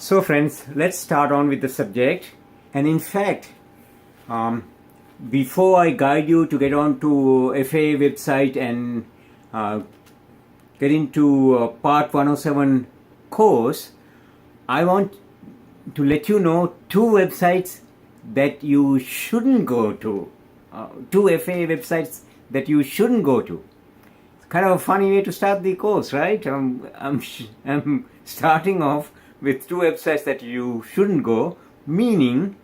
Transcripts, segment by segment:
So friends, let's start on with the subject. And in fact, before I guide you to get on to FAA website and get into part 107 course, I want to let you know two websites that you shouldn't go to, two FAA websites that you shouldn't go to. It's kind of a funny way to start the course, right? I'm starting off with two websites that you shouldn't go, meaning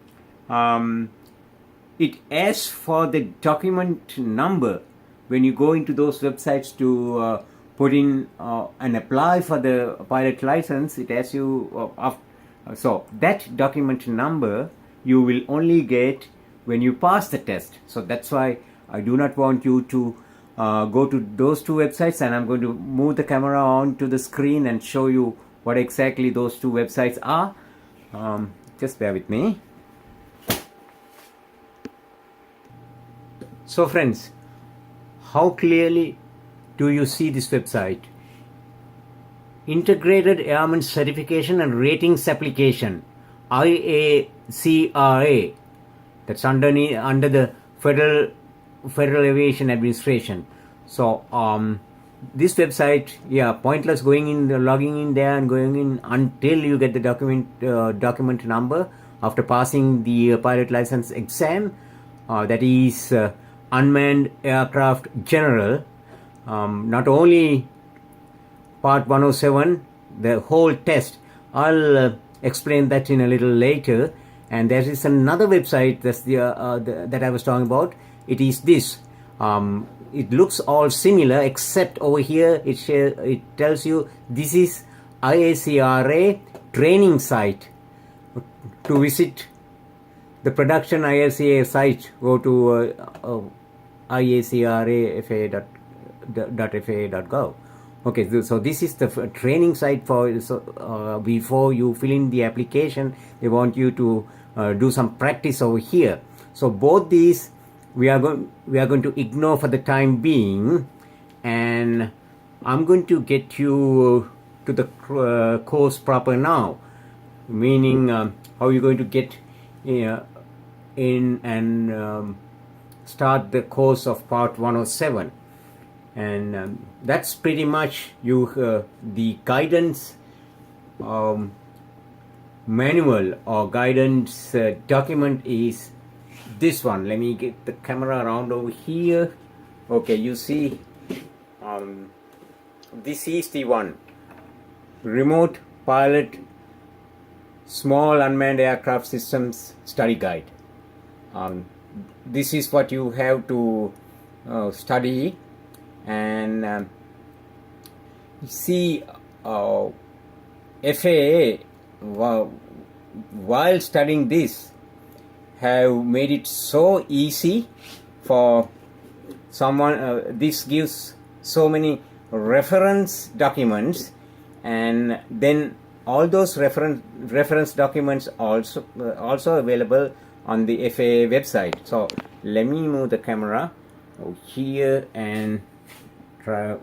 it asks for the document number when you go into those websites to put in and apply for the pilot license. It asks you so that document number you will only get when you pass the test. So that's why I do not want you to go to those two websites, and I'm going to move the camera onto the screen and show you what exactly those two websites are. Just bear with me. So friends, how clearly do you see this website? Integrated Airman Certification and Ratings Application, IACRA. That's under the Federal Aviation Administration. So this website, pointless logging in there and going in until you get the document number after passing the pilot license exam. That is Unmanned Aircraft General. Not only part 107, the whole test. I'll explain that in a little later. And there is another website that's that I was talking about. It is this. It looks all similar, except over here it tells you this is IACRA training site. To visit the production IACRA site, go to IACRA.faa.gov. Okay, so this is the training site for before you fill in the application. They want you to do some practice over here. So both these we are going to ignore for the time being, and I'm going to get you to the course proper now, meaning how you're going to get in and start the course of part 107. And that's pretty much the guidance manual or guidance document is this one. Let me get the camera around over here. Okay, you see, this is the one. Remote Pilot Small Unmanned Aircraft Systems Study Guide. This is what you have to study. And you see, FAA, while studying this, have made it so easy for someone. This gives so many reference documents, and then all those reference documents also available on the FAA website. So let me move the camera over here and try.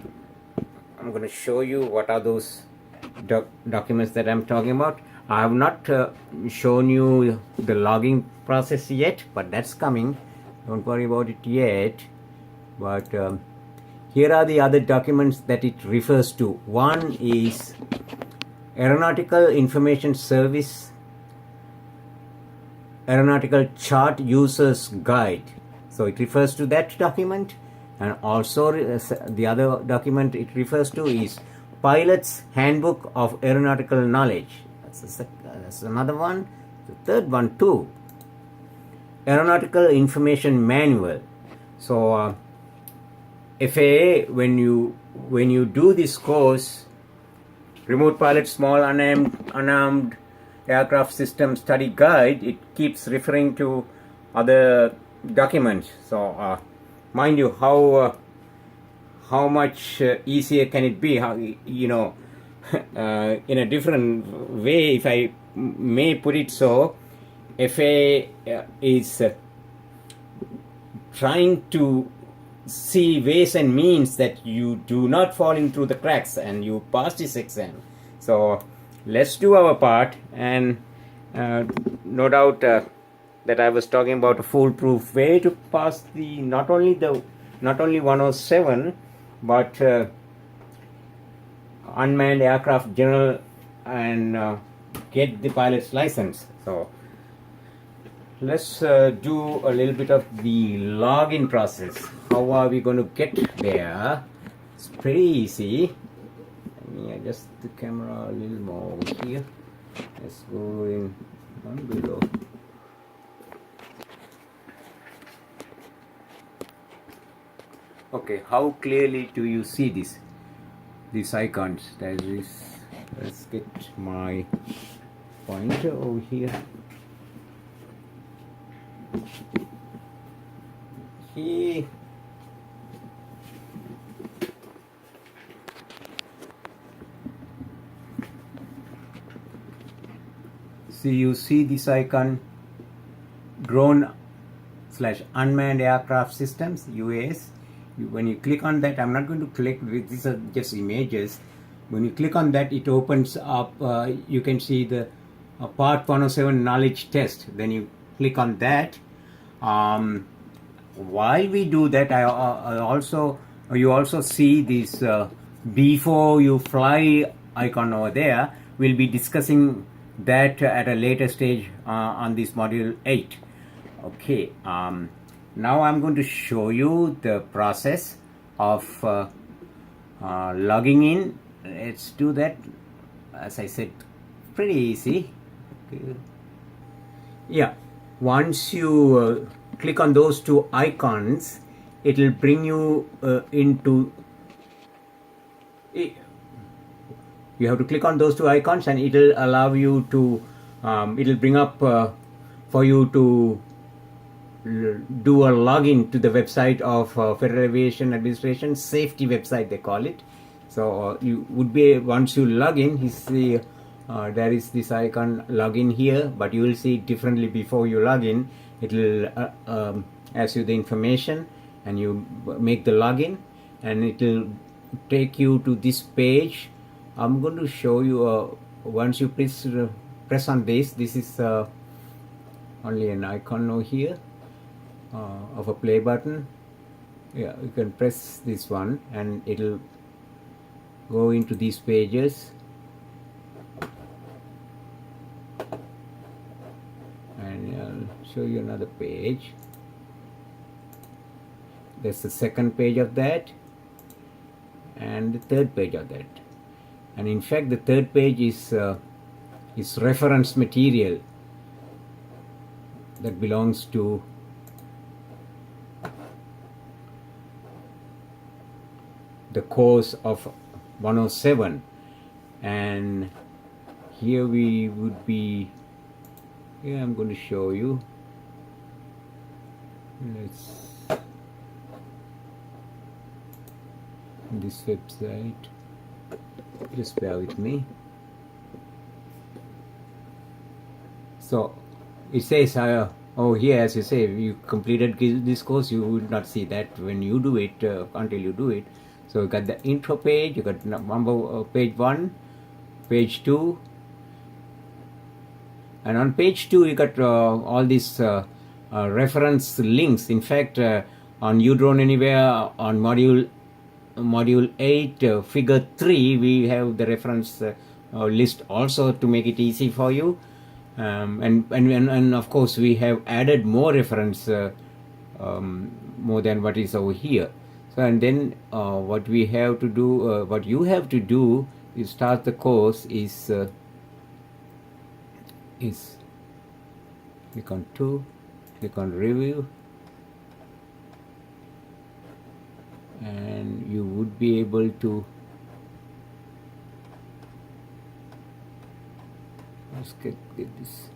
I'm going to show you what are those documents that I'm talking about. I have not shown you the logging process yet, but that's coming. Don't worry about it yet. But here are the other documents that it refers to. One is Aeronautical Information Service Aeronautical Chart Users Guide. So it refers to that document. And also the other document it refers to is Pilot's Handbook of Aeronautical Knowledge. That's another one. The third one too, Aeronautical Information Manual. So FAA, when you do this course, Remote Pilot Small Unarmed Aircraft System Study Guide, it keeps referring to other documents. So mind you, how much easier can it be? How, you know, in a different way, if I may put it so, FAA is trying to see ways and means that you do not fall in through the cracks and you pass this exam. So let's do our part. And no doubt that I was talking about a foolproof way to pass the not only 107 but unmanned aircraft general and get the pilot's license. So let's do a little bit of the login process. How are we going to get there? It's pretty easy. Let me adjust the camera a little more over here. Let's go in one below. Okay, how clearly do you see these icons? There is. Let's get my pointer over here. Okay. So you see this icon, drone / unmanned aircraft systems, UAS. When you click on that, I'm not going to click, these are just images. When you click on that, it opens up, you can see the part 107 knowledge test. Then you click on that. While we do that, you also see this before you fly icon over there. We'll be discussing that at a later stage on this module 8. Okay, now I'm going to show you the process of logging in. Let's do that. As I said, pretty easy. Okay. Yeah, once you click on those two icons, it will bring you into. You have to click on those two icons, and it will allow you to. It will bring up for you to do a login to the website of Federal Aviation Administration safety website, they call it. So you would be, once you log in, you see there is this icon login here, but you will see it differently before you log in. It will ask you the information, and you make the login, and it will take you to this page. I'm going to show you once you press on this. This is only an icon over here of a play button. Yeah, you can press this one and it'll go into these pages, and I'll show you another page. There's the second page of that and the third page of that. And in fact, the third page is reference material that belongs to the course of 107, and here we would be. Here I'm going to show you. Let's this website. Just bear with me. So it says oh, here, as you say, if you completed this course, you would not see that when you do it until you do it. So you got the intro page, you got number page 1, page 2, and on page 2 you got all these reference links. In fact, on uDrone Anywhere on module 8 figure 3, we have the reference list also to make it easy for you. And of course we have added more reference more than what is over here. So, and then what we have to do, what you have to do is start the course is click on 2, click on review, and you would be able to let's get this.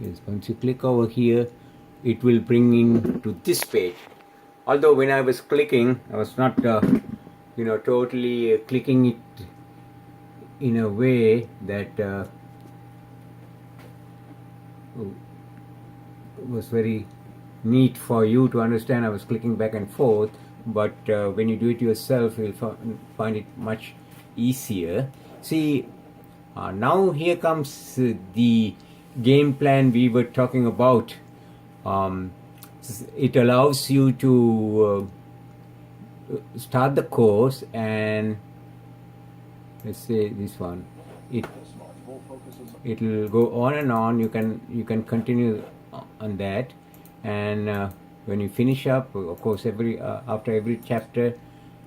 Yes, once you click over here, it will bring in to this page. Although when I was clicking, I was not totally clicking it in a way that was very neat for you to understand. I was clicking back and forth, but when you do it yourself, you'll find it much easier. See, now here comes the game plan we were talking about. It allows you to start the course, and let's say this one. It will go on and on. You can continue on that, and when you finish up, of course, after every chapter,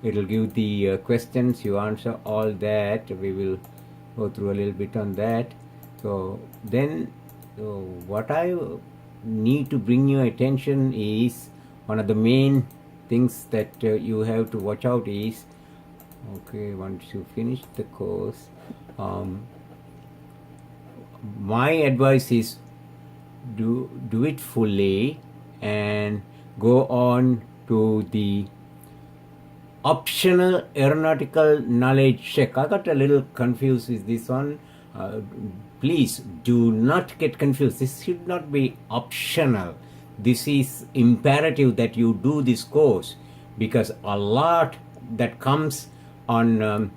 it will give the questions. You answer all that. We will go through a little bit on that. So then, what I need to bring your attention is one of the main things that you have to watch out is, okay, once you finish the course, my advice is do it fully and go on to the optional aeronautical knowledge check. I got a little confused with this one. Please do not get confused. This should not be optional. This is imperative that you do this course, because a lot that comes on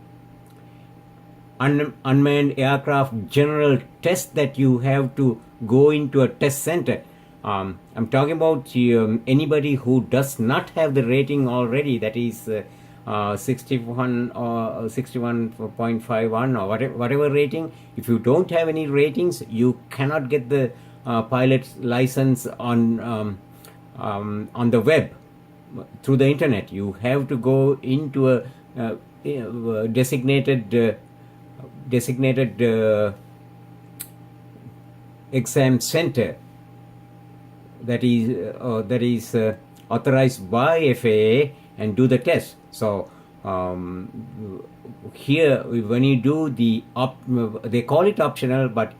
unmanned aircraft general test that you have to go into a test center. I'm talking about anybody who does not have the rating already, that is 61 or 61.51 or whatever rating. If you don't have any ratings, you cannot get the pilot's license on the web through the internet. You have to go into a designated exam center that is authorized by FAA and do the test. So here when you do they call it optional, but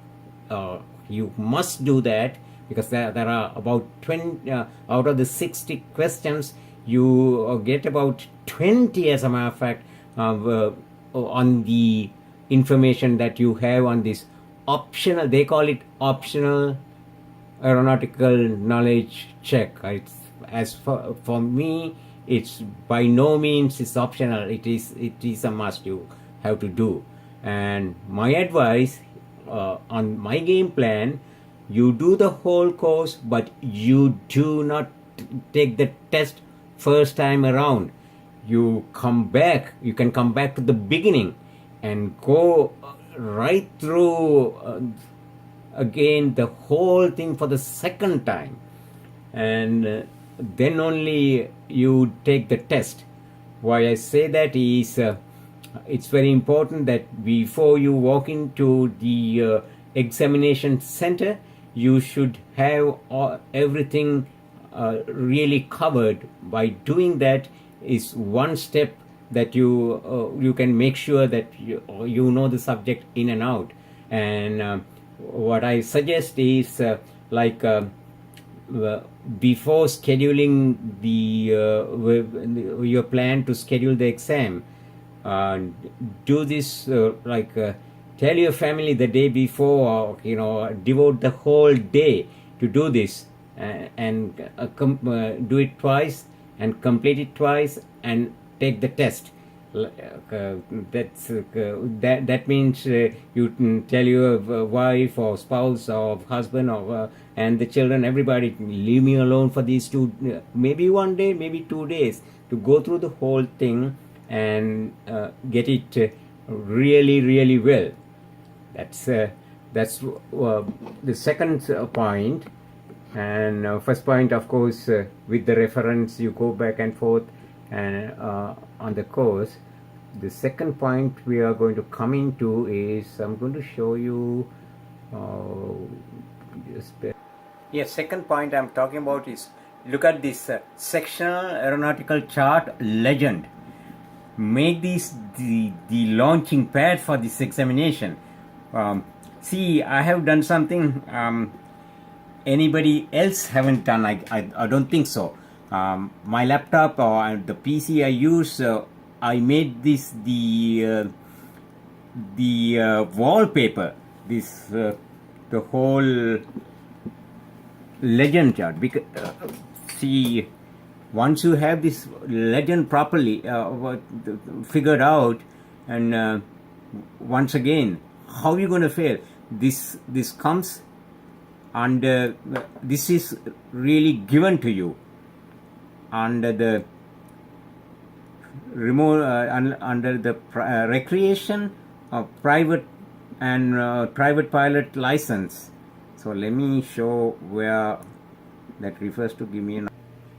you must do that, because there are about 20 out of the 60 questions, you get about 20, as a matter of fact, on the information that you have on this optional, they call it optional aeronautical knowledge check. It's, as for me, it's by no means it's optional. It is a must. You have to do. And my advice on my game plan, you do the whole course, but you do not take the test first time around. You can come back to the beginning and go right through again the whole thing for the second time, and then only you take the test. Why I say that is, it's very important that before you walk into the examination center, you should have everything really covered. By doing that is one step that you can make sure that you know the subject in and out. And what I suggest is before scheduling your plan to schedule the exam, do this tell your family the day before, devote the whole day to do this, and do it twice and complete it twice and take the test. That means you tell your wife or spouse or husband or and the children, everybody, leave me alone for these maybe 1 day, maybe 2 days, to go through the whole thing and get it really, really well. That's the second point. And first point, of course, with the reference, you go back and forth and on the course. The second point we are going to come into is, I'm going to show you second point I'm talking about is, look at this sectional aeronautical chart legend. Make this the launching pad for this examination. See, I have done something anybody else haven't done. I don't think so. My laptop or the PC I use, I made this the wallpaper, the whole legend chart, because see, once you have this legend properly figured out, and once again, how are you going to fail? This comes under, this is really given to you under the remote under the recreation of private and private pilot license. So let me show where that refers to. Give me an.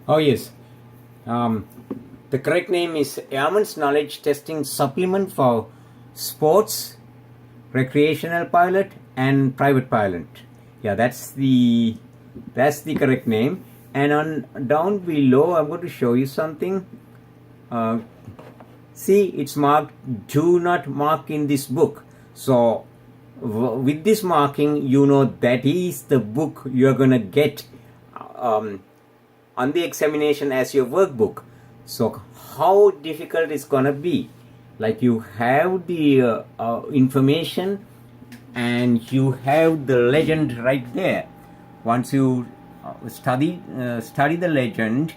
Oh yes, the correct name is Airman's Knowledge Testing Supplement for Sports, Recreational Pilot and Private Pilot. Yeah, that's the correct name. And on down below, I'm going to show you something. See, it's marked "Do not mark in this book." So with this marking, you know that is the book you're going to get on the examination as your workbook. So how difficult it's going to be? Like, you have the information and you have the legend right there. Once you study the legend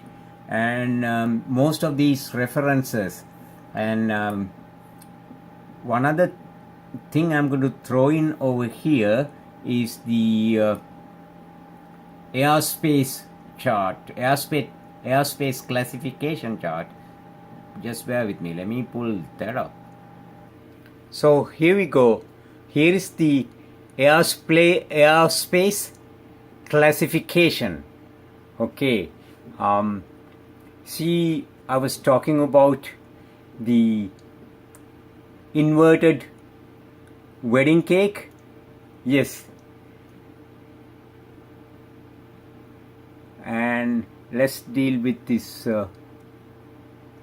and most of these references, and one other thing I'm going to throw in over here is the airspace chart, airspace classification chart. Just bear with me, let me pull that up. So here we go. Here is the airspace classification. Okay, see, I was talking about the inverted wedding cake. Yes, and let's deal with this